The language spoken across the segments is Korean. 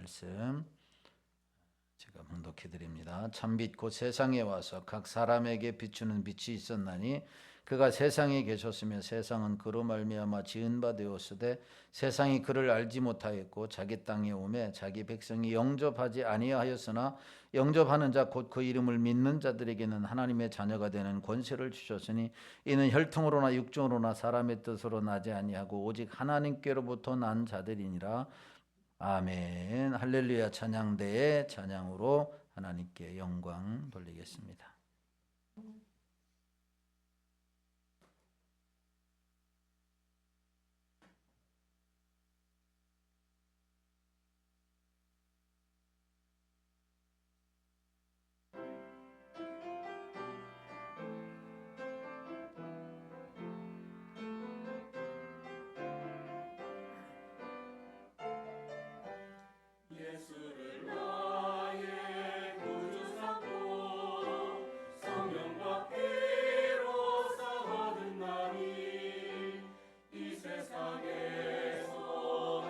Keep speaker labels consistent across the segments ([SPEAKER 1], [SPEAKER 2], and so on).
[SPEAKER 1] 말씀 제가 봉독해 드립니다. 참빛 곧 세상에 와서 각 사람에게 비추는 빛이 있었나니 그가 세상에 계셨으며 세상은 그로 말미암아 지은 바 되었으되 세상이 그를 알지 못하였고 자기 땅에 오매 자기 백성이 영접하지 아니하였으나 영접하는 자 곧 그 이름을 믿는 자들에게는 하나님의 자녀가 되는 권세를 주셨으니 이는 혈통으로나 육정으로나 사람의 뜻으로 나지 아니하고 오직 하나님께로부터 난 자들이니라. 아멘. 할렐루야. 찬양대의 찬양으로 하나님께 영광 돌리겠습니다.
[SPEAKER 2] 예수를 나의 구주 삼고 성령과 피로써 얻은 나니 이 세상에서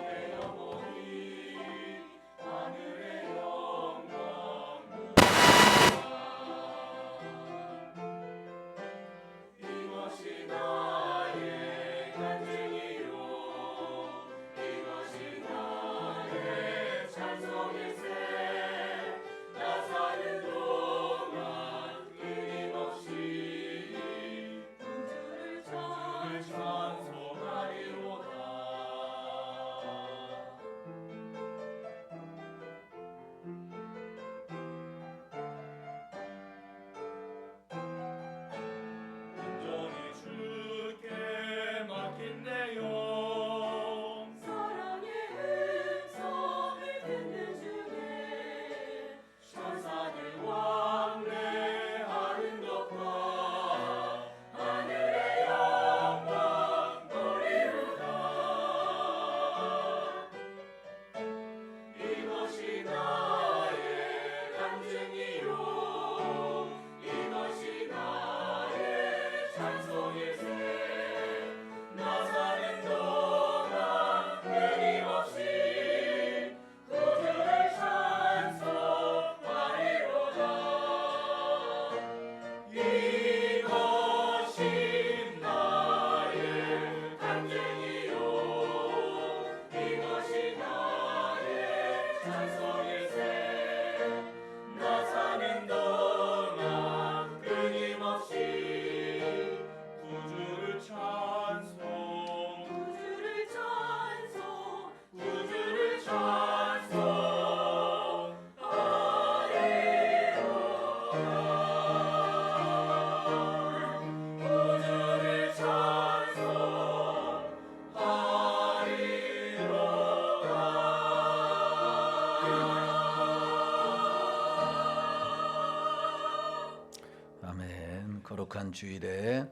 [SPEAKER 2] 내 영혼이 하늘의 영광 누리리라. 이것이 나의 간증이요 이것이 나의 찬송일세. 나 사는 동안 끊임없이 구주를 찬송하리로다. 온전히 주께 맡긴 내 영 사랑의 음성을 듣는 중에 천사들 왕래하는 것과 하늘의 영광 보리로다. 이것이 나의 간증이요 이것이 나의 찬송일세. 나 사는 동안 끊임없이 구주를 찬송하리로다. 이것이 나의 간증이요 이것이 나의 찬송일세. 나 사는 동안 끊임없이 구주를 찬송 구주를 찬송 구주를 찬송하리로다. 구주를 찬송하리로다.
[SPEAKER 1] 아멘. 거룩한 주일에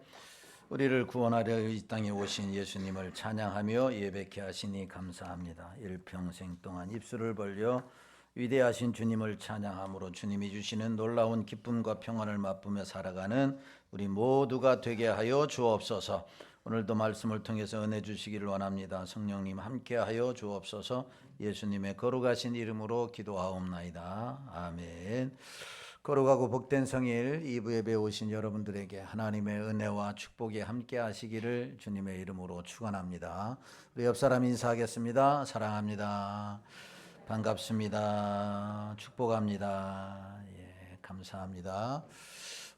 [SPEAKER 1] 우리를 구원하려 이 땅에 오신 예수님을 찬양하며 예배케 하시니 감사합니다. 일평생 동안 입술을 벌려 위대하신 주님을 찬양함으로 주님이 주시는 놀라운 기쁨과 평안을 맛보며 살아가는 우리 모두가 되게 하여 주옵소서. 오늘도 말씀을 통해서 은혜 주시기를 원합니다. 성령님 함께하여 주옵소서. 예수님의 거룩하신 이름으로 기도하옵나이다. 아멘. 거룩하고 복된 성일 2부 예배에 오신 여러분들에게 하나님의 은혜와 축복이 함께 하시기를 주님의 이름으로 축원합니다. 우리 옆 사람 인사하겠습니다. 사랑합니다. 반갑습니다. 축복합니다. 예, 감사합니다.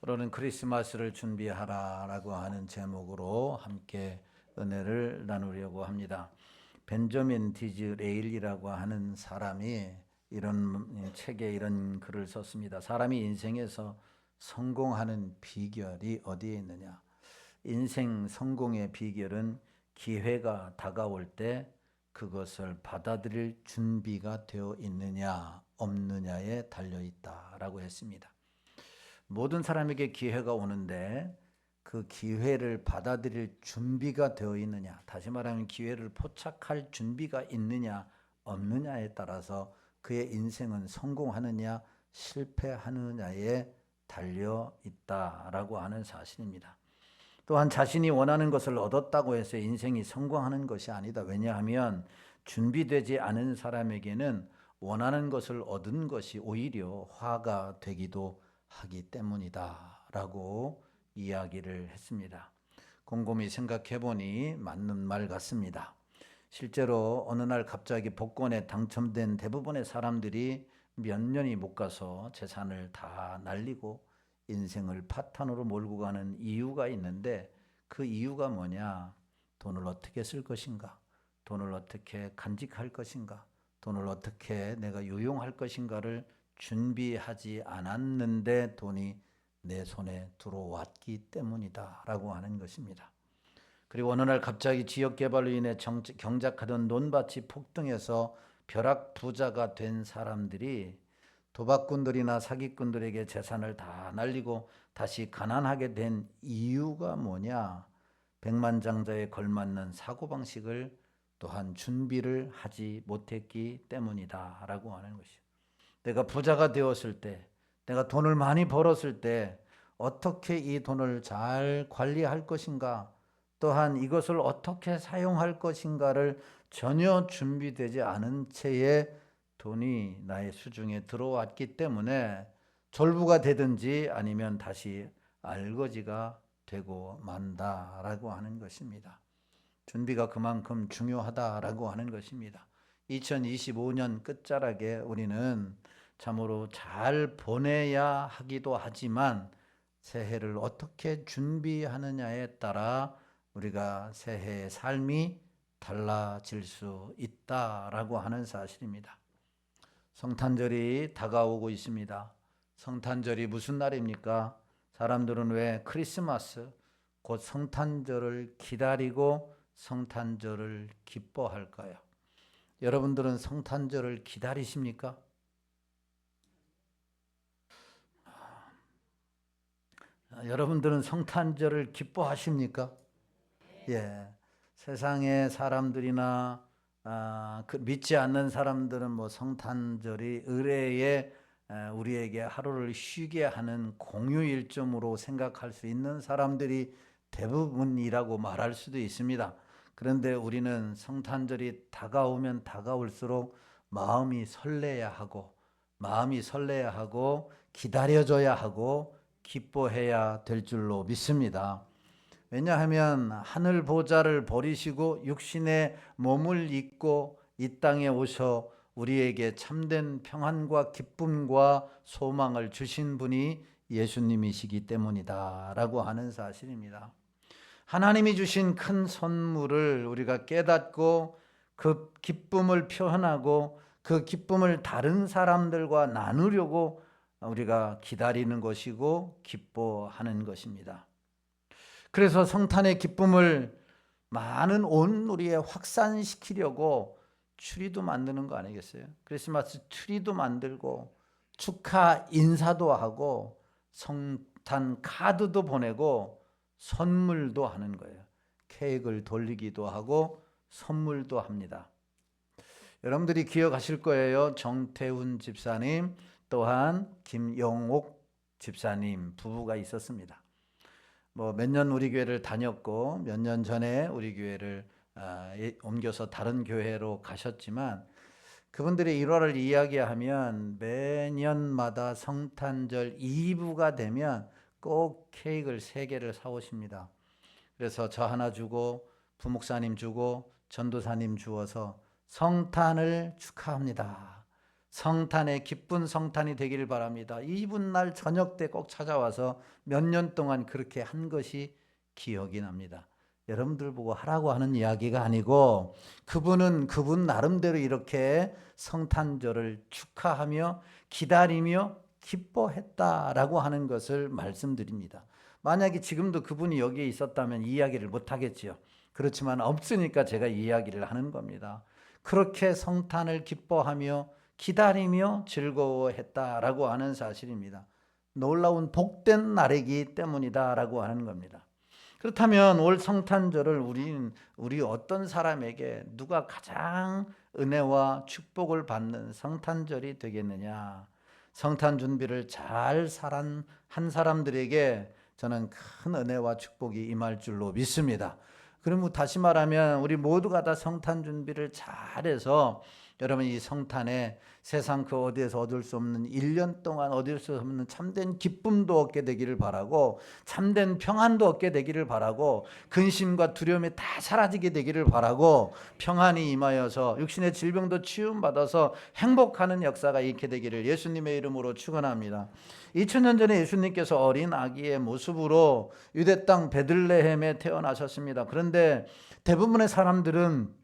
[SPEAKER 1] 오늘은 크리스마스를 준비하라라고 하는 제목으로 함께 은혜를 나누려고 합니다. 벤저민 디즈레일이라고 하는 사람이 이런 책에 이런 글을 썼습니다. 사람이 인생에서 성공하는 비결이 어디에 있느냐? 인생 성공의 비결은 기회가 다가올 때 그것을 받아들일 준비가 되어 있느냐 없느냐에 달려 있다라고 했습니다. 모든 사람에게 기회가 오는데 그 기회를 받아들일 준비가 되어 있느냐, 다시 말하면 기회를 포착할 준비가 있느냐 없느냐에 따라서 그의 인생은 성공하느냐 실패하느냐에 달려 있다라고 하는 사실입니다. 또한 자신이 원하는 것을 얻었다고 해서 인생이 성공하는 것이 아니다. 왜냐하면 준비되지 않은 사람에게는 원하는 것을 얻은 것이 오히려 화가 되기도 하기 때문이다 라고 이야기를 했습니다. 곰곰이 생각해 보니 맞는 말 같습니다. 실제로 어느 날 갑자기 복권에 당첨된 대부분의 사람들이 몇 년이 못 가서 재산을 다 날리고 인생을 파탄으로 몰고 가는 이유가 있는데, 그 이유가 뭐냐? 돈을 어떻게 쓸 것인가? 돈을 어떻게 간직할 것인가? 돈을 어떻게 내가 유용할 것인가를 준비하지 않았는데 돈이 내 손에 들어왔기 때문이다 라고 하는 것입니다. 그리고 어느 날 갑자기 지역개발로 인해 경작하던 논밭이 폭등해서 벼락부자가 된 사람들이 도박꾼들이나 사기꾼들에게 재산을 다 날리고 다시 가난하게 된 이유가 뭐냐? 백만장자에 걸맞는 사고방식을 또한 준비를 하지 못했기 때문이다 라고 하는 것이요. 내가 부자가 되었을 때, 내가 돈을 많이 벌었을 때 어떻게 이 돈을 잘 관리할 것인가, 또한 이것을 어떻게 사용할 것인가를 전혀 준비되지 않은 채에 돈이 나의 수중에 들어왔기 때문에 졸부가 되든지 아니면 다시 알거지가 되고 만다라고 하는 것입니다. 준비가 그만큼 중요하다라고 하는 것입니다. 2025년 끝자락에 우리는 참으로 잘 보내야 하기도 하지만 새해를 어떻게 준비하느냐에 따라 우리가 새해의 삶이 달라질 수 있다라고 하는 사실입니다. 성탄절이 다가오고 있습니다. 성탄절이 무슨 날입니까? 사람들은 왜 크리스마스, 곧 성탄절을 기다리고 성탄절을 기뻐할까요? 여러분들은 성탄절을 기다리십니까? 여러분들은 성탄절을 기뻐하십니까? 예, 세상의 사람들이나 믿지 않는 사람들은 뭐 성탄절이 의례에 우리에게 하루를 쉬게 하는 공휴일쯤으로 생각할 수 있는 사람들이 대부분이라고 말할 수도 있습니다. 그런데 우리는 성탄절이 다가오면 다가올수록 마음이 설레야 하고 기다려줘야 하고 기뻐해야 될 줄로 믿습니다. 왜냐하면 하늘 보좌를 버리시고 육신의 몸을 입고 이 땅에 오셔 우리에게 참된 평안과 기쁨과 소망을 주신 분이 예수님이시기 때문이다 라고 하는 사실입니다. 하나님이 주신 큰 선물을 우리가 깨닫고 그 기쁨을 표현하고 그 기쁨을 다른 사람들과 나누려고 우리가 기다리는 것이고 기뻐하는 것입니다. 그래서 성탄의 기쁨을 많은 온누리에 확산시키려고 추리도 만드는 거 아니겠어요? 크리스마스 트리도 만들고 축하 인사도 하고 성탄 카드도 보내고 선물도 하는 거예요. 케이크를 돌리기도 하고 선물도 합니다. 여러분들이 기억하실 거예요. 정태훈 집사님 또한 김영옥 집사님 부부가 있었습니다. 몇 년 우리 교회를 다녔고 몇 년 전에 우리 교회를 옮겨서 다른 교회로 가셨지만 그분들의 일화를 이야기하면 매년마다 성탄절 이브가 되면 꼭 케이크를 3개를 사오십니다. 그래서 저 하나 주고 부목사님 주고 전도사님 주어서 성탄을 축하합니다. 성탄의 기쁜 성탄이 되기를 바랍니다. 이브날 저녁 때 꼭 찾아와서 몇 년 동안 그렇게 한 것이 기억이 납니다. 여러분들 보고 하라고 하는 이야기가 아니고 그분은 그분 나름대로 이렇게 성탄절을 축하하며 기다리며 기뻐했다라고 하는 것을 말씀드립니다. 만약에 지금도 그분이 여기에 있었다면 이야기를 못하겠지요. 그렇지만 없으니까 제가 이야기를 하는 겁니다. 그렇게 성탄을 기뻐하며 기다리며 즐거워했다라고 하는 사실입니다. 놀라운 복된 날이기 때문이다라고 하는 겁니다. 그렇다면 올 성탄절을 우리 어떤 사람에게 누가 가장 은혜와 축복을 받는 성탄절이 되겠느냐? 성탄 준비를 잘 한 사람들에게 저는 큰 은혜와 축복이 임할 줄로 믿습니다. 그러면 다시 말하면 우리 모두가 다 성탄 준비를 잘해서 여러분, 이 성탄에 세상 그 어디에서 얻을 수 없는 1년 동안 얻을 수 없는 참된 기쁨도 얻게 되기를 바라고, 참된 평안도 얻게 되기를 바라고, 근심과 두려움이 다 사라지게 되기를 바라고, 평안이 임하여서 육신의 질병도 치유받아서 행복하는 역사가 있게 되기를 예수님의 이름으로 축원합니다. 2000년 전에 예수님께서 어린 아기의 모습으로 유대 땅 베들레헴에 태어나셨습니다. 그런데 대부분의 사람들은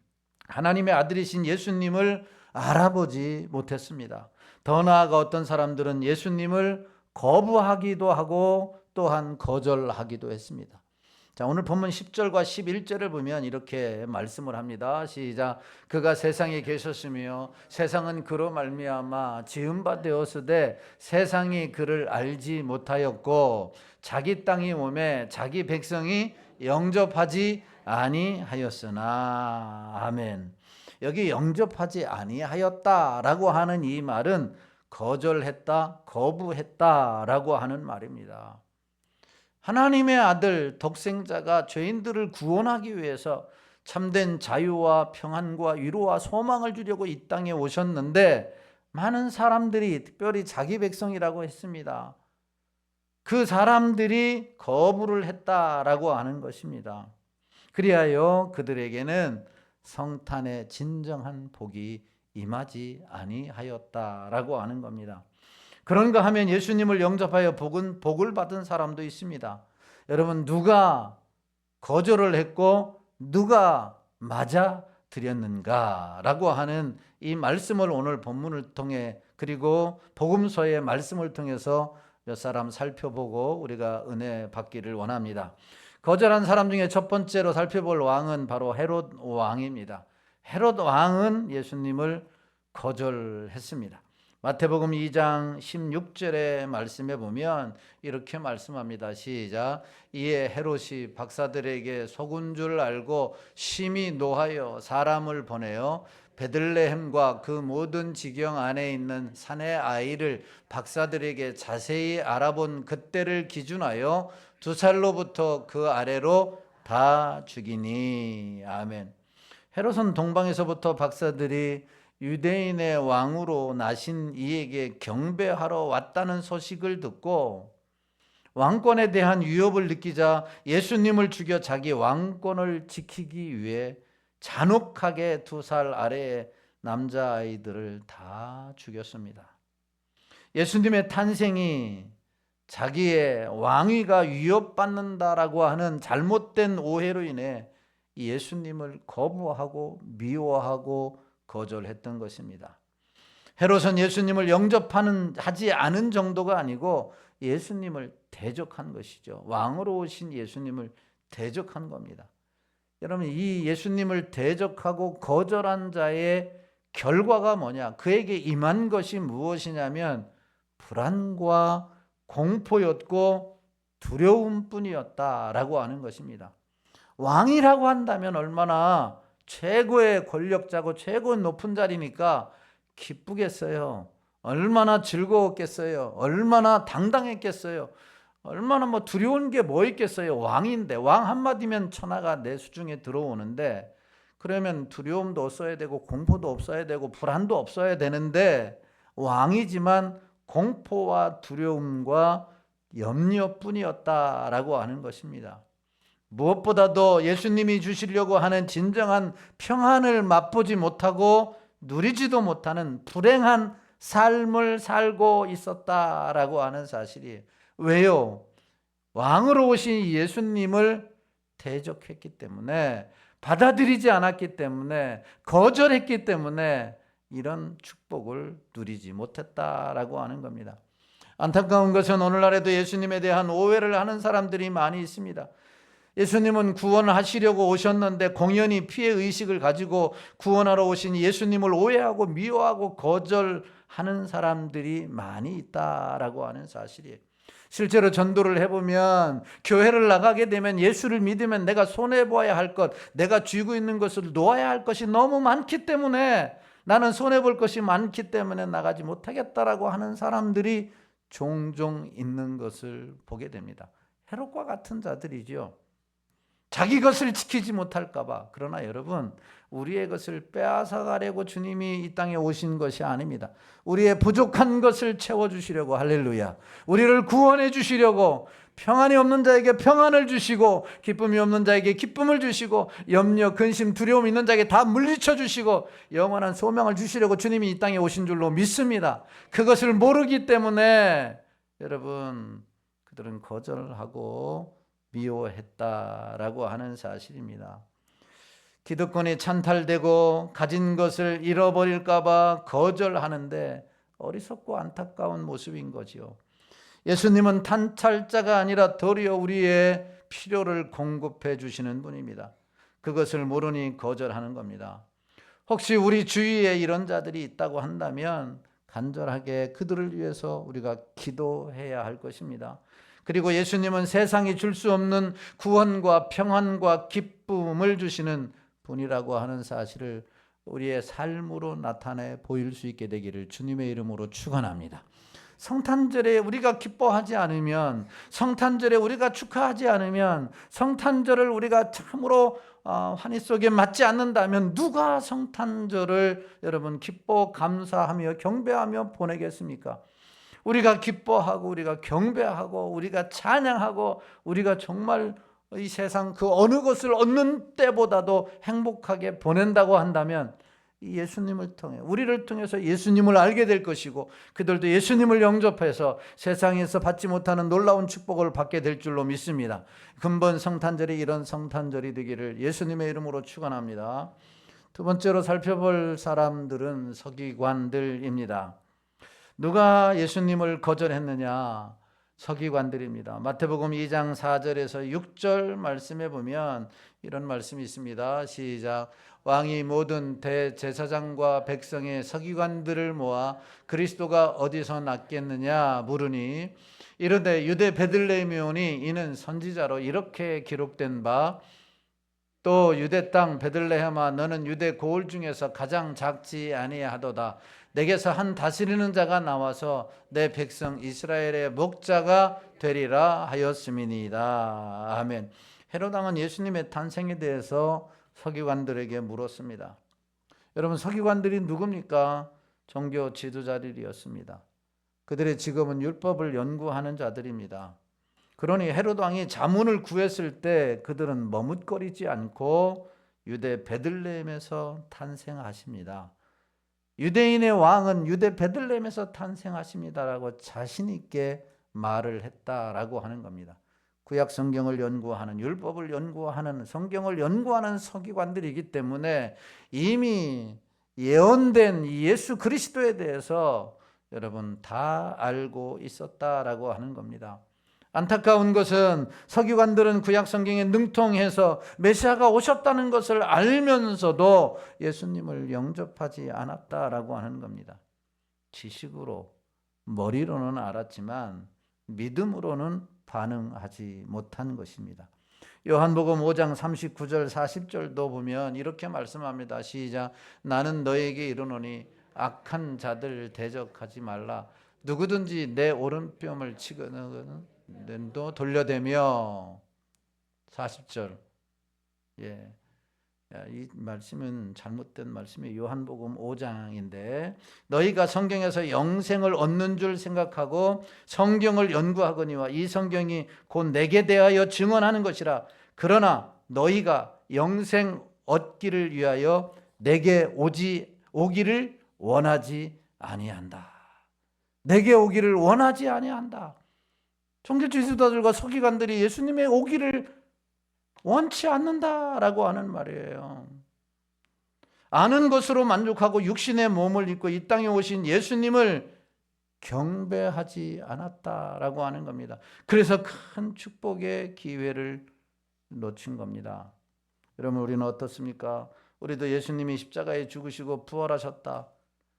[SPEAKER 1] 하나님의 아들이신 예수님을 알아보지 못했습니다. 더 나아가 어떤 사람들은 예수님을 거부하기도 하고 또한 거절하기도 했습니다. 자, 오늘 본문 10절과 11절을 보면 이렇게 말씀을 합니다. 시작. 그가 세상에 계셨으며 세상은 그로 말미암아 지은 바 되었으되 세상이 그를 알지 못하였고 자기 땅이 오매 자기 백성이 영접하지 아니하였으나. 아멘. 여기 영접하지 아니하였다라고 하는 이 말은 거절했다, 거부했다라고 하는 말입니다. 하나님의 아들 독생자가 죄인들을 구원하기 위해서 참된 자유와 평안과 위로와 소망을 주려고 이 땅에 오셨는데 많은 사람들이, 특별히 자기 백성이라고 했습니다. 그 사람들이 거부를 했다라고 하는 것입니다. 그리하여 그들에게는 성탄의 진정한 복이 임하지 아니하였다라고 하는 겁니다. 그런가 하면 예수님을 영접하여 복을 받은 사람도 있습니다. 여러분, 누가 거절을 했고 누가 맞아 드렸는가라고 하는 이 말씀을 오늘 본문을 통해, 그리고 복음서의 말씀을 통해서 몇 사람 살펴보고 우리가 은혜 받기를 원합니다. 거절한 사람 중에 첫 번째로 살펴볼 왕은 바로 헤롯 왕입니다. 헤롯 왕은 예수님을 거절했습니다. 마태복음 2장 16절의 말씀에 보면 이렇게 말씀합니다. 시작. 이에 헤롯이 박사들에게 속은 줄 알고 심히 노하여 사람을 보내어 베들레헴과 그 모든 지경 안에 있는 산의 아이를 박사들에게 자세히 알아본 그때를 기준하여 2살로부터 그 아래로 다 죽이니. 아멘. 헤롯은 동방에서부터 박사들이 유대인의 왕으로 나신 이에게 경배하러 왔다는 소식을 듣고 왕권에 대한 위협을 느끼자 예수님을 죽여 자기 왕권을 지키기 위해 잔혹하게 2살 아래의 남자아이들을 다 죽였습니다. 예수님의 탄생이 자기의 왕위가 위협받는다라고 하는 잘못된 오해로 인해 예수님을 거부하고 미워하고 거절했던 것입니다. 헤롯은 예수님을 영접하지 않은 정도가 아니고 예수님을 대적한 것이죠. 왕으로 오신 예수님을 대적한 겁니다. 여러분, 이 예수님을 대적하고 거절한 자의 결과가 뭐냐? 그에게 임한 것이 무엇이냐면 불안과 공포였고 두려움뿐이었다라고 하는 것입니다. 왕이라고 한다면 얼마나 최고의 권력자고 최고 높은 자리니까 기쁘겠어요. 얼마나 즐거웠겠어요. 얼마나 당당했겠어요. 얼마나 두려운 게 뭐 있겠어요. 왕인데, 왕 한마디면 천하가 내 수중에 들어오는데, 그러면 두려움도 없어야 되고 공포도 없어야 되고 불안도 없어야 되는데, 왕이지만 공포와 두려움과 염려뿐이었다라고 하는 것입니다. 무엇보다도 예수님이 주시려고 하는 진정한 평안을 맛보지 못하고 누리지도 못하는 불행한 삶을 살고 있었다라고 하는 사실이에요. 왜요? 왕으로 오신 예수님을 대적했기 때문에, 받아들이지 않았기 때문에, 거절했기 때문에 이런 축복을 누리지 못했다라고 하는 겁니다. 안타까운 것은 오늘날에도 예수님에 대한 오해를 하는 사람들이 많이 있습니다. 예수님은 구원하시려고 오셨는데 공연히 피해의식을 가지고 구원하러 오신 예수님을 오해하고 미워하고 거절하는 사람들이 많이 있다라고 하는 사실이에요. 실제로 전도를 해보면 교회를 나가게 되면 예수를 믿으면 내가 손해봐야 할 것, 내가 쥐고 있는 것을 놓아야 할 것이 너무 많기 때문에, 나는 손해볼 것이 많기 때문에 나가지 못하겠다라고 하는 사람들이 종종 있는 것을 보게 됩니다. 헤롯과 같은 자들이죠. 자기 것을 지키지 못할까 봐. 그러나 여러분, 우리의 것을 빼앗아가려고 주님이 이 땅에 오신 것이 아닙니다. 우리의 부족한 것을 채워주시려고, 할렐루야, 우리를 구원해 주시려고, 평안이 없는 자에게 평안을 주시고 기쁨이 없는 자에게 기쁨을 주시고 염려, 근심, 두려움 있는 자에게 다 물리쳐 주시고 영원한 소명을 주시려고 주님이 이 땅에 오신 줄로 믿습니다. 그것을 모르기 때문에 여러분, 그들은 거절하고 미워했다라고 하는 사실입니다. 기득권이 찬탈되고 가진 것을 잃어버릴까 봐 거절하는데 어리석고 안타까운 모습인 거지요. 예수님은 탄찰자가 아니라 도리어 우리의 필요를 공급해 주시는 분입니다. 그것을 모르니 거절하는 겁니다. 혹시 우리 주위에 이런 자들이 있다고 한다면 간절하게 그들을 위해서 우리가 기도해야 할 것입니다. 그리고 예수님은 세상이 줄 수 없는 구원과 평안과 기쁨을 주시는 분이라고 하는 사실을 우리의 삶으로 나타내 보일 수 있게 되기를 주님의 이름으로 축원합니다. 성탄절에 우리가 기뻐하지 않으면, 성탄절에 우리가 축하하지 않으면, 성탄절을 우리가 참으로 환희 속에 맞지 않는다면 누가 성탄절을 여러분 기뻐 감사하며 경배하며 보내겠습니까? 우리가 기뻐하고 우리가 경배하고 우리가 찬양하고 우리가 정말 이 세상 그 어느 것을 얻는 때보다도 행복하게 보낸다고 한다면 이 예수님을 통해, 우리를 통해서 예수님을 알게 될 것이고 그들도 예수님을 영접해서 세상에서 받지 못하는 놀라운 축복을 받게 될 줄로 믿습니다. 근본 성탄절이 이런 성탄절이 되기를 예수님의 이름으로 축원합니다. 두 번째로 살펴볼 사람들은 서기관들입니다. 누가 예수님을 거절했느냐? 서기관들입니다. 마태복음 2장 4절에서 6절 말씀에 보면 이런 말씀이 있습니다. 시작. 왕이 모든 대제사장과 백성의 서기관들을 모아 그리스도가 어디서 났겠느냐 물으니 이르되 유대 베들레헴에 오니 이는 선지자로 이렇게 기록된 바 또 유대 땅 베들레헴아 너는 유대 고을 중에서 가장 작지 아니하도다. 내게서 한 다스리는 자가 나와서 내 백성 이스라엘의 목자가 되리라 하였음이니이다. 아멘. 헤롯 왕은 예수님의 탄생에 대해서 서기관들에게 물었습니다. 여러분, 서기관들이 누굽니까? 종교 지도자들이었습니다. 그들의 직업은 율법을 연구하는 자들입니다. 그러니 헤롯 왕이 자문을 구했을 때 그들은 머뭇거리지 않고 유대 베들레헴에서 탄생하십니다. 유대인의 왕은 유대 베들레헴에서 탄생하십니다라고 자신 있게 말을 했다라고 하는 겁니다. 구약 성경을 연구하는, 율법을 연구하는, 성경을 연구하는 서기관들이기 때문에 이미 예언된 예수 그리스도에 대해서 여러분 다 알고 있었다라고 하는 겁니다. 안타까운 것은 서기관들은 구약 성경에 능통해서 메시아가 오셨다는 것을 알면서도 예수님을 영접하지 않았다라고 하는 겁니다. 지식으로, 머리로는 알았지만 믿음으로는 반응하지 못한 것입니다. 요한복음 5장 39절 40절도 보면 이렇게 말씀합니다. 시작. 나는 너에게 이르노니 악한 자들 대적하지 말라. 누구든지 내 오른뼘을 치거든 또 돌려대며. 40절. 예. 이 말씀은 잘못된 말씀이 요한복음 5장인데 너희가 성경에서 영생을 얻는 줄 생각하고 성경을 연구하거니와 이 성경이 곧 내게 대하여 증언하는 것이라. 그러나 너희가 영생 얻기를 위하여 내게 오기를 원하지 아니한다. 내게 오기를 원하지 아니한다. 종교 지도자들과 서기관들이 예수님의 오기를 원치 않는다라고 하는 말이에요. 아는 것으로 만족하고 육신의 몸을 입고 이 땅에 오신 예수님을 경배하지 않았다라고 하는 겁니다. 그래서 큰 축복의 기회를 놓친 겁니다. 여러분, 우리는 어떻습니까? 우리도 예수님이 십자가에 죽으시고 부활하셨다.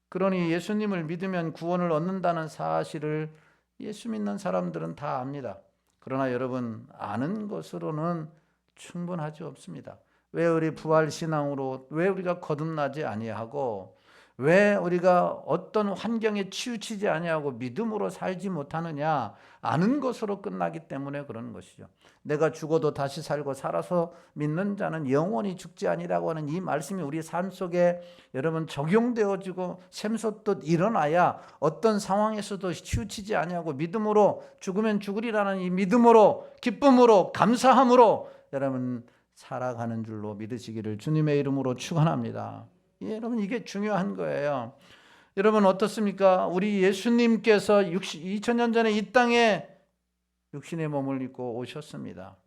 [SPEAKER 1] 그러니 예수님을 믿으면 구원을 얻는다는 사실을 예수 믿는 사람들은 다 압니다. 그러나 여러분, 아는 것으로는 충분하지 없습니다. 왜 우리 부활신앙으로 왜 우리가 거듭나지 아니하고 왜 우리가 어떤 환경에 치우치지 아니하고 믿음으로 살지 못하느냐? 아는 것으로 끝나기 때문에 그런 것이죠. 내가 죽어도 다시 살고 살아서 믿는 자는 영원히 죽지 아니라고 하는 이 말씀이 우리 삶 속에 여러분 적용되어지고 샘솟듯 일어나야 어떤 상황에서도 치우치지 아니하고 믿음으로 죽으면 죽으리라는 이 믿음으로 기쁨으로 감사함으로 여러분 살아가는 줄로 믿으시기를 주님의 이름으로 축원합니다. 여러분 이게 중요한 거예요. 여러분 어떻습니까? 우리 예수님께서 2000년 전에 이 땅에 육신의 몸을 입고 오셨습니다.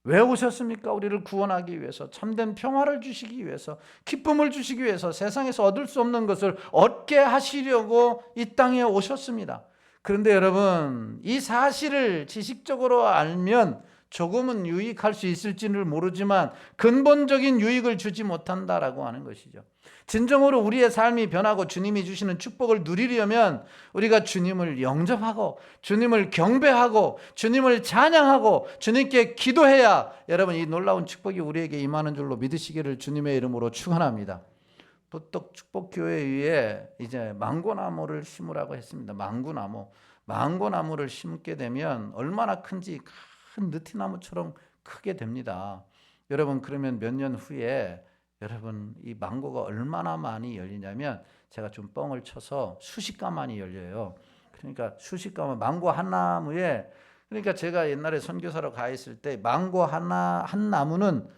[SPEAKER 1] 왜 오셨습니까? 우리를 구원하기 위해서, 참된 평화를 주시기 위해서, 기쁨을 주시기 위해서, 세상에서 얻을 수 없는 것을 얻게 하시려고 이 땅에 오셨습니다. 그런데 여러분 이 사실을 지식적으로 알면 조금은 유익할 수 있을지는 모르지만 근본적인 유익을 주지 못한다라고 하는 것이죠. 진정으로 우리의 삶이 변하고 주님이 주시는 축복을 누리려면 우리가 주님을 영접하고 주님을 경배하고 주님을 찬양하고 주님께 기도해야 여러분 이 놀라운 축복이 우리에게 임하는 줄로 믿으시기를 주님의 이름으로 축원합니다. 부떡 축복교회에 이제 망고나무를 심으라고 했습니다. 망고나무를 심게 되면 얼마나 큰지 큰 느티나무처럼 크게 됩니다. 여러분 그러면 몇 년 후에 여러분 이 망고가 얼마나 많이 열리냐면 제가 좀 뻥을 쳐서 수십 가만이 열려요. 그러니까 수십 가만 망고 한 나무에 그러니까 제가 옛날에 선교사로 가 있을 때 망고 한 나무는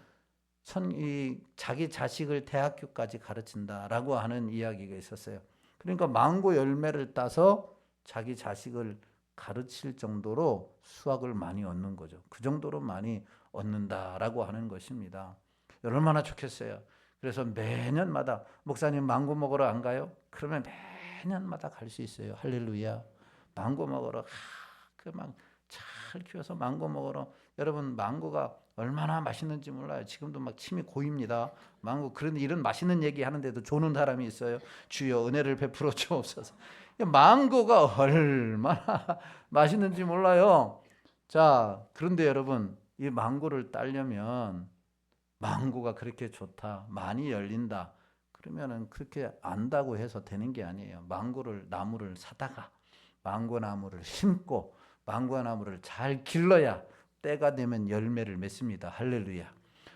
[SPEAKER 1] 자기 자식을 대학교까지 가르친다라고 하는 이야기가 있었어요. 그러니까 망고 열매를 따서 자기 자식을 가르칠 정도로 수확을 많이 얻는 거죠. 그 정도로 많이 얻는다라고 하는 것입니다. 얼마나 좋겠어요. 그래서 매년마다 목사님 망고 먹으러 안 가요? 그러면 매년마다 갈 수 있어요. 할렐루야. 망고 먹으러 막 잘 키워서 망고 먹으러 여러분 망고가 얼마나 맛있는지 몰라요. 지금도 막 침이 고입니다. 망고 그런데 이런 맛있는 얘기 하는데도 조는 사람이 있어요. 주여 은혜를 베풀어 주옵소서. 망고가 얼마나 맛있는지 몰라요. 자, 그런데 여러분 이 망고를 따려면 망고가 그렇게 좋다, 많이 열린다. 그러면은 그렇게 안다고 해서 되는 게 아니에요. 나무를 사다가 망고나무를 심고 망고나무를 잘 길러야 때가 되면 열매를 맺습니다. 할렐루야.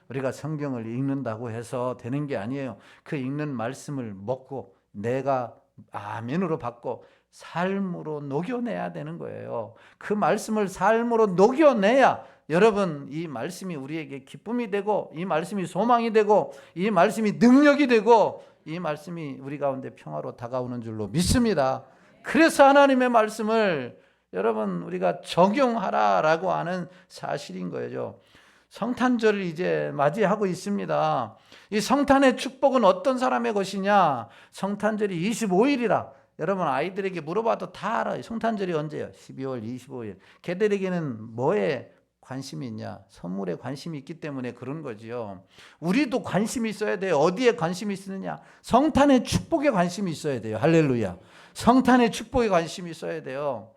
[SPEAKER 1] 우리가 성경을 읽는다고 해서 되는 게 아니에요. 그 읽는 말씀을 먹고 내가 아멘으로 받고 삶으로 녹여내야 되는 거예요. 그 말씀을 삶으로 녹여내야 여러분 이 말씀이 우리에게 기쁨이 되고 이 말씀이 소망이 되고 이 말씀이 능력이 되고 이 말씀이 우리 가운데 평화로 다가오는 줄로 믿습니다. 그래서 하나님의 말씀을 여러분 우리가 적용하라라고 하는 사실인 거예요. 성탄절을 이제 맞이하고 있습니다. 이 성탄의 축복은 어떤 사람의 것이냐? 성탄절이 25일이라 여러분 아이들에게 물어봐도 다 알아요. 성탄절이 언제예요? 12월 25일. 걔들에게는 뭐에 관심이 있냐? 선물에 관심이 있기 때문에 그런 거지요. 우리도 관심이 있어야 돼요. 어디에 관심이 있느냐? 성탄의 축복에 관심이 있어야 돼요. 할렐루야. 성탄의 축복에 관심이 있어야 돼요.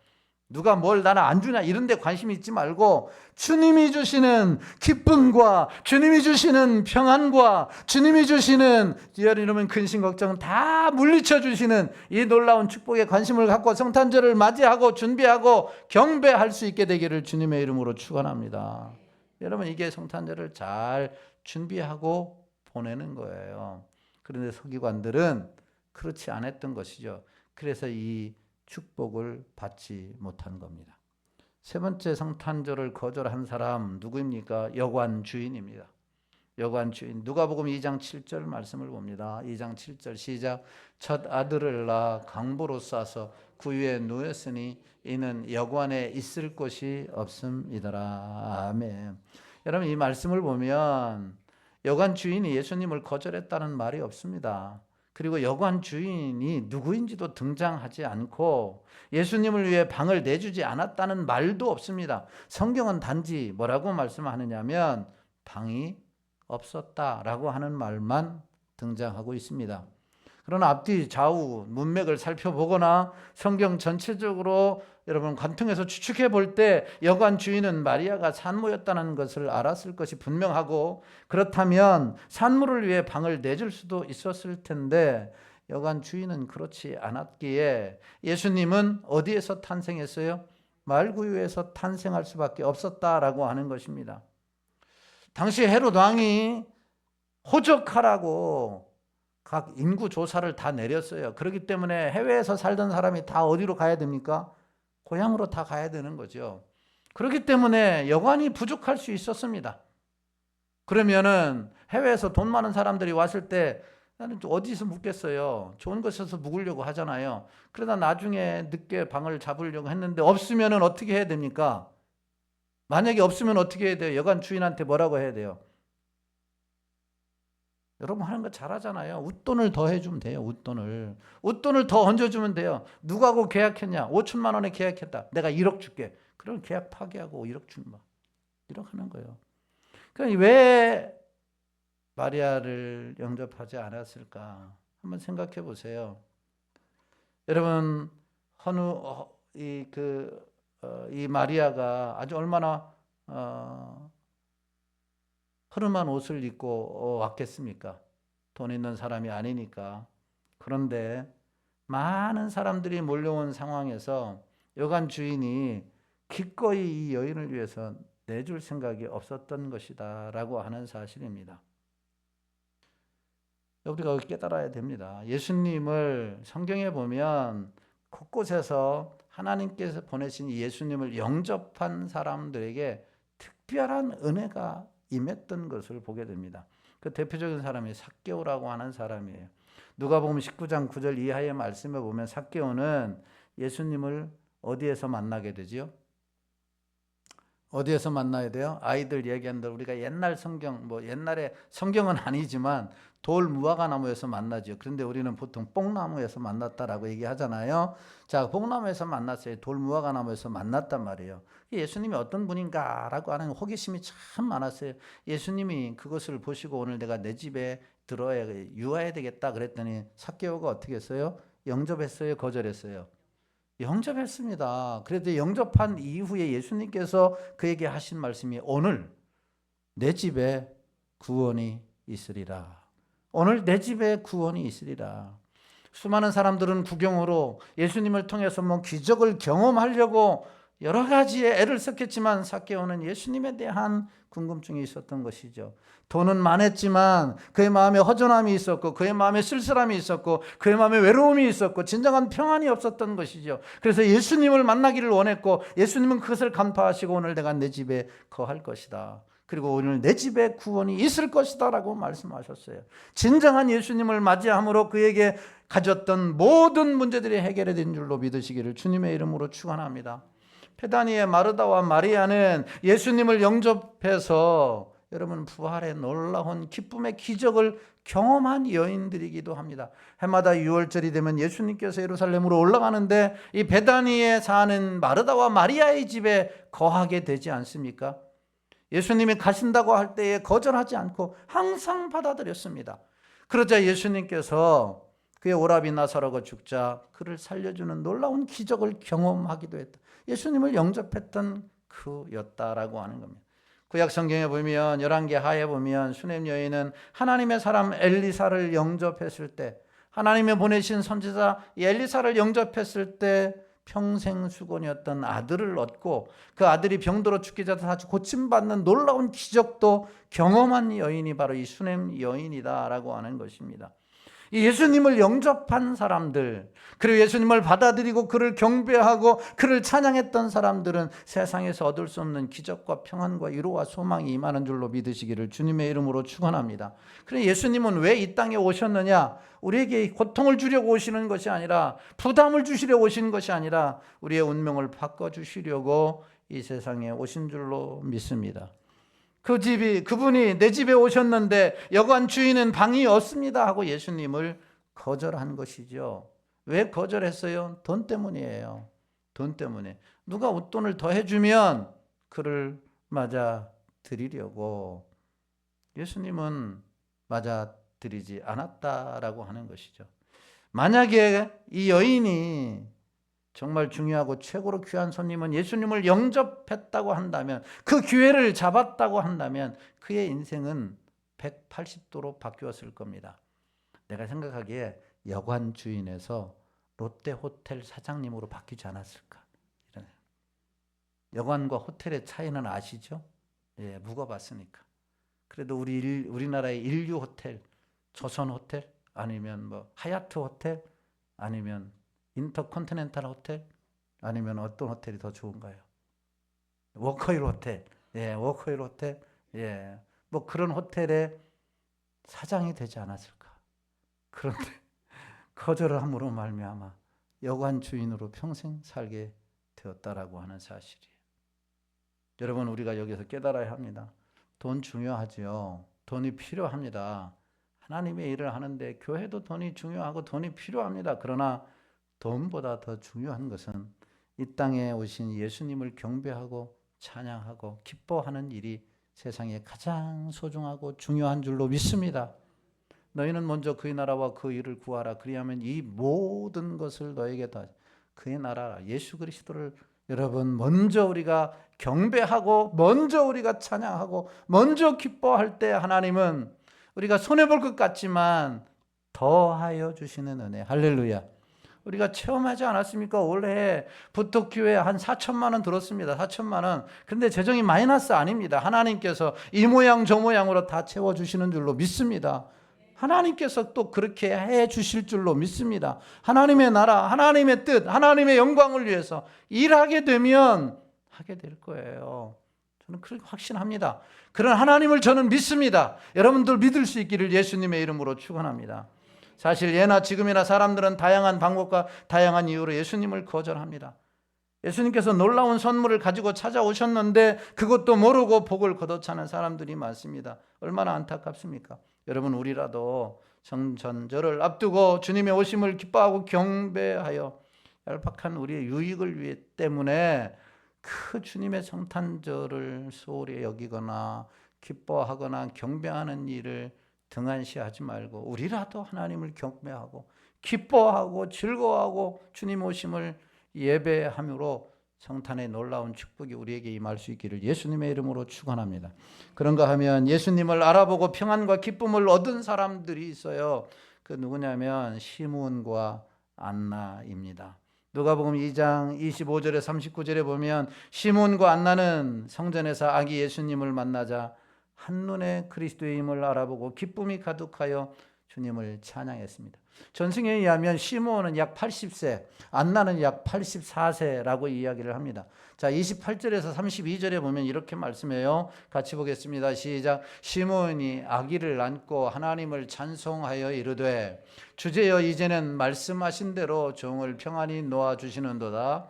[SPEAKER 1] 누가 뭘 나는 안 주냐 이런 데 관심이 있지 말고 주님이 주시는 기쁨과 주님이 주시는 평안과 주님이 주시는 이러면 근심 걱정 다 물리쳐 주시는 이 놀라운 축복에 관심을 갖고 성탄절을 맞이하고 준비하고 경배할 수 있게 되기를 주님의 이름으로 축원합니다. 여러분 이게 성탄절을 잘 준비하고 보내는 거예요. 그런데 서기관들은 그렇지 않았던 것이죠. 그래서 이 축복을 받지 못한 겁니다. 세 번째 성탄절을 거절한 사람 누구입니까? 여관 주인입니다. 여관 주인. 누가복음 2장 7절 말씀을 봅니다. 2장 7절 시작. 첫 아들을 낳아 강보로 싸서 구유에 누웠으니 이는 여관에 있을 곳이 없음이더라. 아멘. 여러분 이 말씀을 보면 여관 주인이 예수님을 거절했다는 말이 없습니다. 그리고 여관 주인이 누구인지도 등장하지 않고 예수님을 위해 방을 내주지 않았다는 말도 없습니다. 성경은 단지 뭐라고 말씀하느냐면 방이 없었다라고 하는 말만 등장하고 있습니다. 그러나 앞뒤 좌우 문맥을 살펴보거나 성경 전체적으로 여러분 관통해서 추측해 볼 때 여관 주인은 마리아가 산모였다는 것을 알았을 것이 분명하고 그렇다면 산모를 위해 방을 내줄 수도 있었을 텐데 여관 주인은 그렇지 않았기에 예수님은 어디에서 탄생했어요? 말구유에서 탄생할 수밖에 없었다라고 하는 것입니다. 당시 헤롯 왕이 호적하라고 각 인구 조사를 다 내렸어요. 그렇기 때문에 해외에서 살던 사람이 다 어디로 가야 됩니까? 고향으로 다 가야 되는 거죠. 그렇기 때문에 여관이 부족할 수 있었습니다. 그러면은 해외에서 돈 많은 사람들이 왔을 때 나는 어디서 묵겠어요? 좋은 곳에서 묵으려고 하잖아요. 그러다 나중에 늦게 방을 잡으려고 했는데 없으면은 어떻게 해야 됩니까? 만약에 없으면 어떻게 해야 돼요? 여관 주인한테 뭐라고 해야 돼요? 여러분 하는 거 잘하잖아요. 웃돈을 더 해주면 돼요. 웃돈을 더 얹어주면 돼요. 누구하고 계약했냐? 5천만 원에 계약했다. 내가 1억 줄게. 그럼 계약 파기하고 1억 주는 거. 1억 하는 거예요. 그러니까 왜 마리아를 영접하지 않았을까? 한번 생각해 보세요. 여러분 이 마리아가 아주 얼마나 허름한 옷을 입고 왔겠습니까? 돈 있는 사람이 아니니까. 그런데 많은 사람들이 몰려온 상황에서 여관 주인이 기꺼이 이 여인을 위해서 내줄 생각이 없었던 것이다 라고 하는 사실입니다. 우리가 깨달아야 됩니다. 예수님을 성경에 보면 곳곳에서 하나님께서 보내신 예수님을 영접한 사람들에게 특별한 은혜가 임했던 것을 보게 됩니다. 그 대표적인 사람이 삭개오라고 하는 사람이에요. 누가복음 19장 9절 이하의 말씀에 보면 삭개오는 예수님을 어디에서 만나게 되지요? 어디에서 만나야 돼요? 아이들 얘기한 대로 우리가 옛날 성경, 옛날에 성경은 아니지만 돌 무화과 나무에서 만나죠. 그런데 우리는 보통 뽕나무에서 만났다라고 얘기하잖아요. 자, 뽕나무에서 만났어요. 돌 무화과 나무에서 만났단 말이에요. 예수님이 어떤 분인가라고 하는 호기심이 참 많았어요. 예수님이 그것을 보시고 오늘 내가 내 집에 들어야 유하야 되겠다 그랬더니 삭개오가 어떻게 했어요? 영접했어요? 거절했어요? 영접했습니다. 그래도 영접한 이후에 예수님께서 그에게 하신 말씀이 오늘 내 집에 구원이 있으리라. 오늘 내 집에 구원이 있으리라. 수많은 사람들은 구경으로 예수님을 통해서 기적을 경험하려고 여러 가지의 애를 썼겠지만 삭개오는 예수님에 대한 궁금증이 있었던 것이죠. 돈은 많았지만 그의 마음에 허전함이 있었고 그의 마음에 쓸쓸함이 있었고 그의 마음에 외로움이 있었고 진정한 평안이 없었던 것이죠. 그래서 예수님을 만나기를 원했고 예수님은 그것을 간파하시고 오늘 내가 내 집에 거할 것이다. 그리고 오늘 내 집에 구원이 있을 것이다 라고 말씀하셨어요. 진정한 예수님을 맞이함으로 그에게 가졌던 모든 문제들이 해결된 줄로 믿으시기를 주님의 이름으로 축원합니다. 베다니의 마르다와 마리아는 예수님을 영접해서 여러분 부활의 놀라운 기쁨의 기적을 경험한 여인들이기도 합니다. 해마다 6월절이 되면 예수님께서 예루살렘으로 올라가는데 이 베다니에 사는 마르다와 마리아의 집에 거하게 되지 않습니까? 예수님이 가신다고 할 때에 거절하지 않고 항상 받아들였습니다. 그러자 예수님께서 그의 오라비 나사로가 죽자 그를 살려주는 놀라운 기적을 경험하기도 했다. 예수님을 영접했던 그였다라고 하는 겁니다. 구약 성경에 보면 열왕기 하에 보면 수넴 여인은 하나님의 사람 엘리사를 영접했을 때 하나님의 보내신 선지자 엘리사를 영접했을 때 평생 수건이었던 아들을 얻고 그 아들이 병들어 죽기 전에 다시 고침받는 놀라운 기적도 경험한 여인이 바로 이 수넴 여인이다라고 하는 것입니다. 이 예수님을 영접한 사람들, 그리고 예수님을 받아들이고 그를 경배하고 그를 찬양했던 사람들은 세상에서 얻을 수 없는 기적과 평안과 위로와 소망이 임하는 줄로 믿으시기를 주님의 이름으로 축원합니다. 그런데 예수님은 왜 이 땅에 오셨느냐? 우리에게 고통을 주려고 오시는 것이 아니라 부담을 주시려고 오시는 것이 아니라 우리의 운명을 바꿔주시려고 이 세상에 오신 줄로 믿습니다. 그분이 내 집에 오셨는데 여관 주인은 방이 없습니다 하고 예수님을 거절한 것이죠. 왜 거절했어요? 돈 때문이에요. 돈 때문에. 누가 웃돈을 더 해주면 그를 맞아 드리려고. 예수님은 맞아 드리지 않았다라고 하는 것이죠. 만약에 이 여인이 정말 중요하고 최고로 귀한 손님은 예수님을 영접했다고 한다면, 그 기회를 잡았다고 한다면 그의 인생은 180도로 바뀌었을 겁니다. 내가 생각하기에 여관 주인에서 롯데 호텔 사장님으로 바뀌지 않았을까? 여관과 호텔의 차이는 아시죠? 예, 묵어봤으니까. 그래도 우리나라의 인류 호텔, 조선 호텔, 아니면 뭐 하얏트 호텔, 아니면 인터컨티넨탈 호텔, 아니면 어떤 호텔이 더 좋은가요? 워커힐 호텔, 예, 워커힐 호텔, 예, 뭐 그런 호텔의 사장이 되지 않았을까? 그런데 거절을 함으로 말미암아 여관 주인으로 평생 살게 되었다라고 하는 사실이에요. 여러분, 우리가 여기서 깨달아야 합니다. 돈 중요하지요. 돈이 필요합니다. 하나님의 일을 하는데 교회도 돈이 중요하고 돈이 필요합니다. 그러나 돈보다 더 중요한 것은 이 땅에 오신 예수님을 경배하고 찬양하고 기뻐하는 일이 세상에 가장 소중하고 중요한 줄로 믿습니다. 너희는 먼저 그의 나라와 그 일을 구하라. 그리하면 이 모든 것을 너에게 다, 그의 나라 예수 그리스도를 여러분 먼저 우리가 경배하고 먼저 우리가 찬양하고 먼저 기뻐할 때 하나님은 우리가 손해볼 것 같지만 더하여 주시는 은혜. 할렐루야. 우리가 체험하지 않았습니까? 올해 부톡교회 한 4천만 원 들었습니다. 4천만 원. 그런데 재정이 마이너스 아닙니다. 하나님께서 이 모양 저 모양으로 다 채워주시는 줄로 믿습니다. 하나님께서 또 그렇게 해 주실 줄로 믿습니다. 하나님의 나라, 하나님의 뜻, 하나님의 영광을 위해서 일하게 되면 하게 될 거예요. 저는 그렇게 확신합니다. 그런 하나님을 저는 믿습니다. 여러분들 믿을 수 있기를 예수님의 이름으로 축원합니다. 사실 예나 지금이나 사람들은 다양한 방법과 다양한 이유로 예수님을 거절합니다. 예수님께서 놀라운 선물을 가지고 찾아오셨는데 그것도 모르고 복을 거둬차는 사람들이 많습니다. 얼마나 안타깝습니까? 여러분, 우리라도 성전절을 앞두고 주님의 오심을 기뻐하고 경배하여 얄팍한 우리의 유익을 위해 때문에 그 주님의 성탄절을 소홀히 여기거나 기뻐하거나 경배하는 일을 등한시하지 말고 우리라도 하나님을 경배하고 기뻐하고 즐거워하고 주님 오심을 예배함으로 성탄의 놀라운 축복이 우리에게 임할 수 있기를 예수님의 이름으로 축원합니다. 그런가 하면 예수님을 알아보고 평안과 기쁨을 얻은 사람들이 있어요. 그 누구냐면 시므온과 안나입니다. 누가복음 2장 25절에 39절에 보면 시므온과 안나는 성전에서 아기 예수님을 만나자 한눈에 그리스도의 힘을 알아보고 기쁨이 가득하여 주님을 찬양했습니다. 전승에 의하면 시므온은 약 80세, 안나는 약 84세라고 이야기를 합니다. 자, 28절에서 32절에 보면 이렇게 말씀해요. 같이 보겠습니다. 시작. 시므온이 아기를 안고 하나님을 찬송하여 이르되 주제여 이제는 말씀하신 대로 종을 평안히 놓아 주시는도다.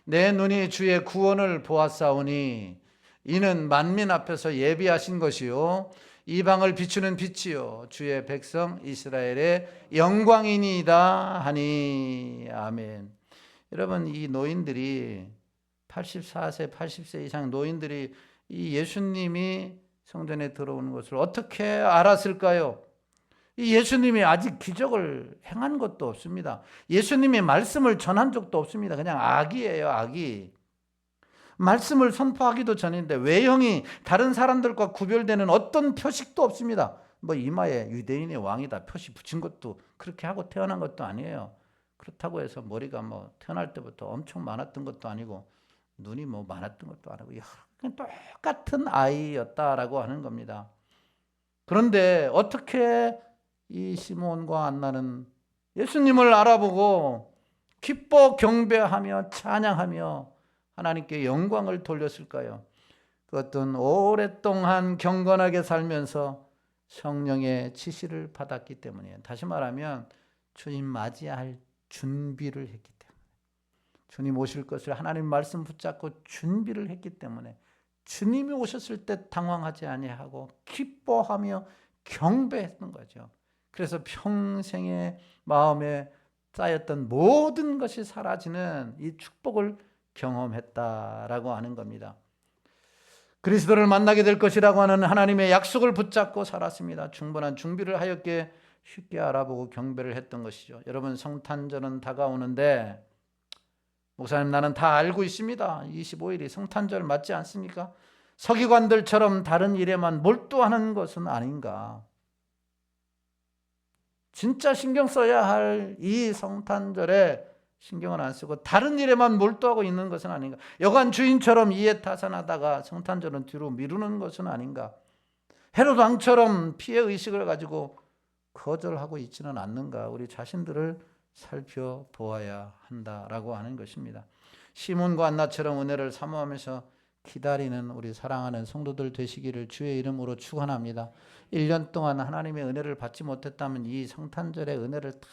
[SPEAKER 1] 내 눈이 주의 구원을 보았사오니 이는 만민 앞에서 예비하신 것이요 이방을 비추는 빛이요 주의 백성 이스라엘의 영광이니이다 하니. 아멘. 여러분, 이 노인들이 84세, 80세 이상 노인들이 이 예수님이 성전에 들어오는 것을 어떻게 알았을까요? 이 예수님이 아직 기적을 행한 것도 없습니다. 예수님이 말씀을 전한 적도 없습니다. 그냥 아기예요, 아기. 말씀을 선포하기도 전인데 외형이 다른 사람들과 구별되는 어떤 표식도 없습니다. 뭐 이마에 유대인의 왕이다 표시 붙인 것도 그렇게 하고 태어난 것도 아니에요. 그렇다고 해서 머리가 뭐 태어날 때부터 엄청 많았던 것도 아니고 눈이 뭐 많았던 것도 아니고 그냥 똑같은 아이였다라고 하는 겁니다. 그런데 어떻게 이 시므온과 안나는 예수님을 알아보고 기뻐 경배하며 찬양하며 하나님께 영광을 돌렸을까요? 그것은 오랫동안 경건하게 살면서 성령의 지시를 받았기 때문이에요. 다시 말하면 주님 맞이할 준비를 했기 때문에, 주님 오실 것을 하나님 말씀 붙잡고 준비를 했기 때문에 주님이 오셨을 때 당황하지 아니하고 기뻐하며 경배했던 거죠. 그래서 평생의 마음에 쌓였던 모든 것이 사라지는 이 축복을 경험했다라고 하는 겁니다. 그리스도를 만나게 될 것이라고 하는 하나님의 약속을 붙잡고 살았습니다. 충분한 준비를 하였기에 쉽게 알아보고 경배를 했던 것이죠. 여러분, 성탄절은 다가오는데 목사님, 나는 다 알고 있습니다. 25일이 성탄절 맞지 않습니까? 서기관들처럼 다른 일에만 몰두하는 것은 아닌가? 진짜 신경 써야 할 이 성탄절에 신경을 안 쓰고 다른 일에만 몰두하고 있는 것은 아닌가? 여관 주인처럼 이해타산하다가 성탄절은 뒤로 미루는 것은 아닌가? 헤롯 왕처럼 피해 의식을 가지고 거절하고 있지는 않는가? 우리 자신들을 살펴보아야 한다라고 하는 것입니다. 시몬과 안나처럼 은혜를 사모하면서 기다리는 우리 사랑하는 성도들 되시기를 주의 이름으로 축원합니다. 1년 동안 하나님의 은혜를 받지 못했다면 이 성탄절의 은혜를 다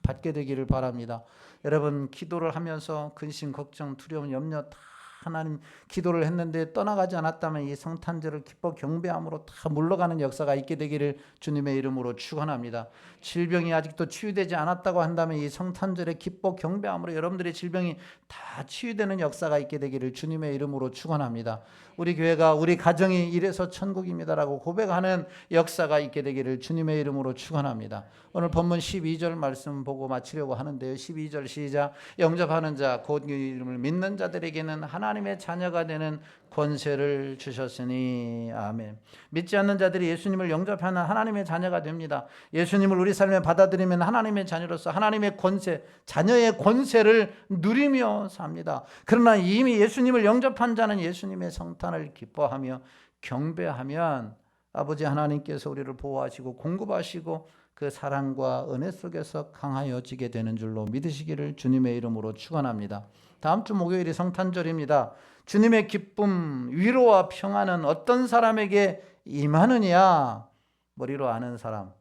[SPEAKER 1] 받게 되기를 바랍니다. 여러분, 기도를 하면서 근심, 걱정, 두려움, 염려 다 하나님 기도를 했는데 떠나가지 않았다면 이 성탄절을 기뻐 경배함으로 다 물러가는 역사가 있게 되기를 주님의 이름으로 축원합니다. 질병이 아직도 치유되지 않았다고 한다면 이 성탄절에 기뻐 경배함으로 여러분들의 질병이 다 치유되는 역사가 있게 되기를 주님의 이름으로 축원합니다. 우리 교회가 우리 가정이 이래서 천국입니다라고 고백하는 역사가 있게 되기를 주님의 이름으로 축원합니다. 오늘 본문 12절 말씀 보고 마치려고 하는데요. 12절 시작. 영접하는 자 곧 이름을 믿는 자들에게는 하나님의 자녀가 되는 권세를 주셨으니 아멘. 믿지 않는 자들이 예수님을 영접하는 하나님의 자녀가 됩니다. 예수님을 우리 삶에 받아들이면 하나님의 자녀로서 하나님의 권세, 자녀의 권세를 누리며 삽니다. 그러나 이미 예수님을 영접한 자는 예수님의 성탄을 기뻐하며 경배하면 아버지 하나님께서 우리를 보호하시고 공급하시고 그 사랑과 은혜 속에서 강하여지게 되는 줄로 믿으시기를 주님의 이름으로 축원합니다. 다음 주 목요일이 성탄절입니다. 주님의 기쁨, 위로와 평안은 어떤 사람에게 임하느냐? 머리로 아는 사람,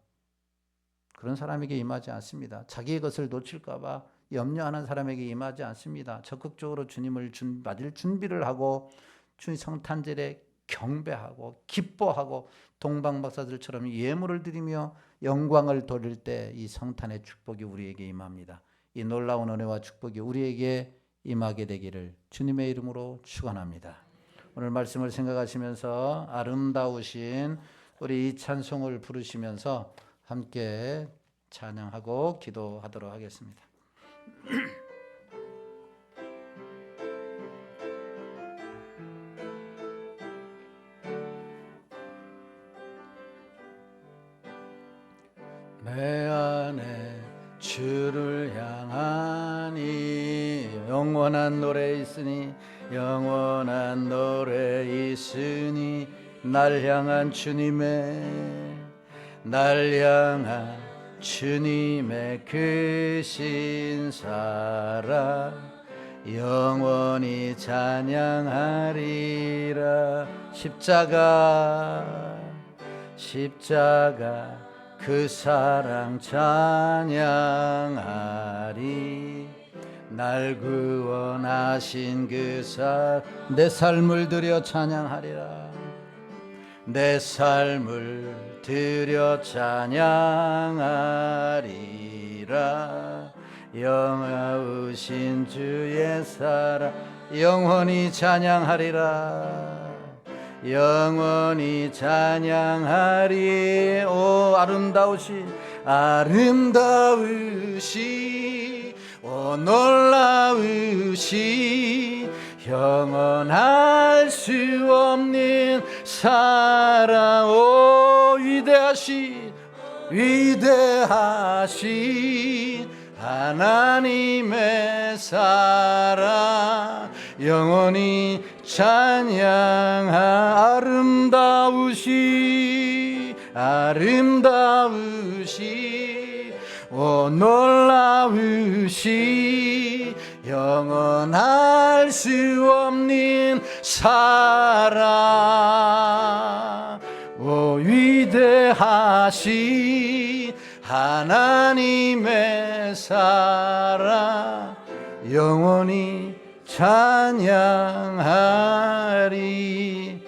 [SPEAKER 1] 그런 사람에게 임하지 않습니다. 자기의 것을 놓칠까 봐 염려하는 사람에게 임하지 않습니다. 적극적으로 주님을 맞을 준비를 하고 주님 성탄절에 경배하고 기뻐하고 동방박사들처럼 예물을 드리며 영광을 돌릴 때 이 성탄의 축복이 우리에게 임합니다. 이 놀라운 은혜와 축복이 우리에게 임하게 되기를 주님의 이름으로 축원합니다. 오늘 말씀을 생각하시면서 아름다우신 우리 이 찬송을 부르시면서 함께 찬양하고 기도하도록 하겠습니다. 내 안에 주를 향하니 영원한 노래 있으니 영원한 노래 있으니 날 향한 주님의 크신 사랑 영원히 찬양하리라. 십자가 그 사랑 찬양하리. 날 구원하신 그 사랑 내 삶을 들여 찬양하리라. 내 삶을 들여 찬양하리라. 영화우신 주의 사랑 영원히 찬양하리라. 영원히 찬양하리. 오 아름다우시 오 놀라우시 영원할 수 없는 사랑. 오 위대하신 하나님의 사랑 영원히 찬양하. 아름다우시 오 놀라우시 영원할 수 없는 사랑. 오 위대하신 하나님의 사랑 영원히 찬양하리.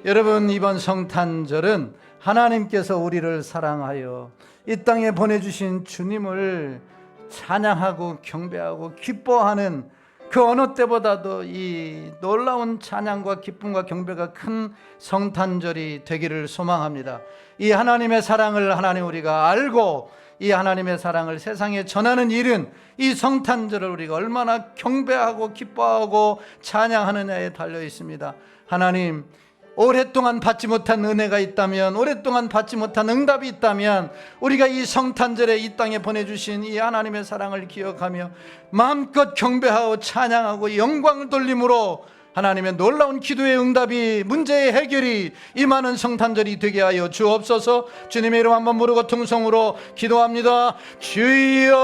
[SPEAKER 1] 여러분, 이번 성탄절은 하나님께서 우리를 사랑하여 이 땅에 보내주신 주님을 찬양하고 경배하고 기뻐하는 그 어느 때보다도 이 놀라운 찬양과 기쁨과 경배가 큰 성탄절이 되기를 소망합니다. 이 하나님의 사랑을 하나님 우리가 알고 이 하나님의 사랑을 세상에 전하는 일은 이 성탄절을 우리가 얼마나 경배하고 기뻐하고 찬양하느냐에 달려 있습니다. 하나님, 오랫동안 받지 못한 은혜가 있다면, 오랫동안 받지 못한 응답이 있다면, 우리가 이 성탄절에 이 땅에 보내주신 이 하나님의 사랑을 기억하며 마음껏 경배하고 찬양하고 영광을 돌림으로 하나님의 놀라운 기도의 응답이, 문제의 해결이 임하는 성탄절이 되게 하여 주옵소서. 주님의 이름 한번 부르고 통성으로 기도합니다. 주여.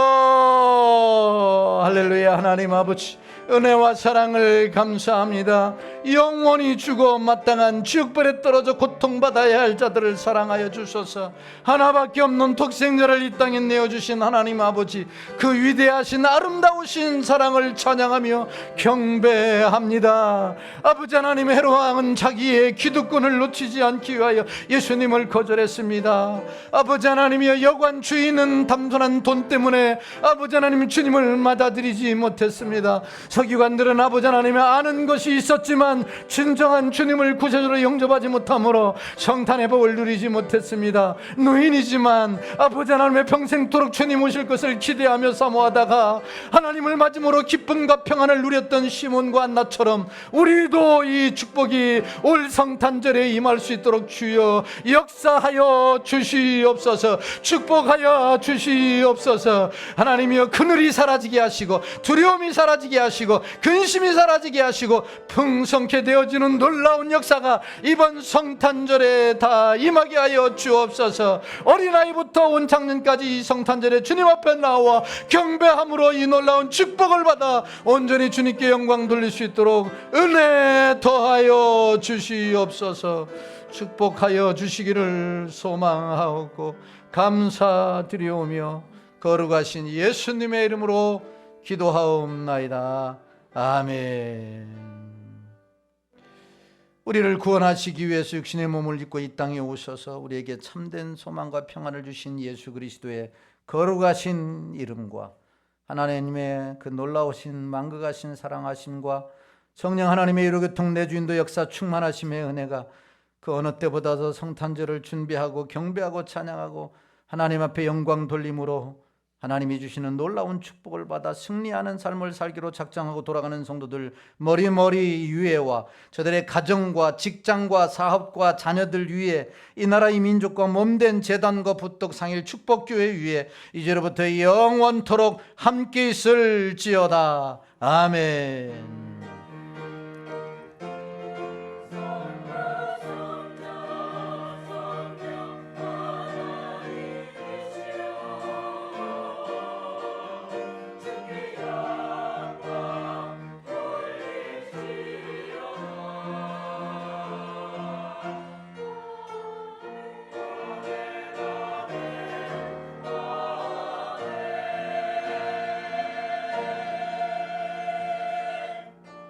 [SPEAKER 1] 할렐루야. 하나님 아버지, 은혜와 사랑을 감사합니다. 영원히 죽어 마땅한 지옥불에 떨어져 고통받아야 할 자들을 사랑하여 주소서. 하나밖에 없는 독생자를 이 땅에 내어주신 하나님 아버지, 그 위대하신 아름다우신 사랑을 찬양하며 경배합니다. 아버지 하나님, 헤롯 자기의 기득권을 놓치지 않기 위하여 예수님을 거절했습니다. 아버지 하나님이여, 여관 주인은 담선한 돈 때문에 아버지 하나님 주님을 맞아들이지 못했습니다. 서기관들은 아버지 하나님의 아는 것이 있었지만 진정한 주님을 구세주로 영접하지 못함으로 성탄의 복을 누리지 못했습니다. 노인이지만 아버지 하나님의 평생토록 주님 오실 것을 기대하며 사모하다가 하나님을 맞음으로 기쁨과 평안을 누렸던 시몬과 안나처럼 우리도 이 축복이 올 성탄절에 임할 수 있도록 주여 역사하여 주시옵소서. 축복하여 주시옵소서. 하나님이여, 그늘이 사라지게 하시고 두려움이 사라지게 하시고 근심이 사라지게 하시고 풍성케 되어지는 놀라운 역사가 이번 성탄절에 다 임하게 하여 주옵소서. 어린아이부터 온 장년까지 이 성탄절에 주님 앞에 나와 경배함으로 이 놀라운 축복을 받아 온전히 주님께 영광 돌릴 수 있도록 은혜 더하여 주시옵소서. 축복하여 주시기를 소망하고 감사드리오며 거룩하신 예수님의 이름으로 기도하옵나이다. 아멘. 우리를 구원하시기 위해서 육신의 몸을 입고 이 땅에 오셔서 우리에게 참된 소망과 평안을 주신 예수 그리스도의 거룩하신 이름과 하나님의 그 놀라우신 만극하신 사랑하심과 성령 하나님의 이루교통 내주인도 역사 충만하심의 은혜가 그 어느 때보다도 성탄절을 준비하고 경배하고 찬양하고 하나님 앞에 영광 돌림으로 하나님이 주시는 놀라운 축복을 받아 승리하는 삶을 살기로 작정하고 돌아가는 성도들 머리머리 위에와 저들의 가정과 직장과 사업과 자녀들 위에 이 나라 이 민족과 몸된 재단과 부떡 상일 축복교회 위에 이제로부터 영원토록 함께 있을지어다. 아멘.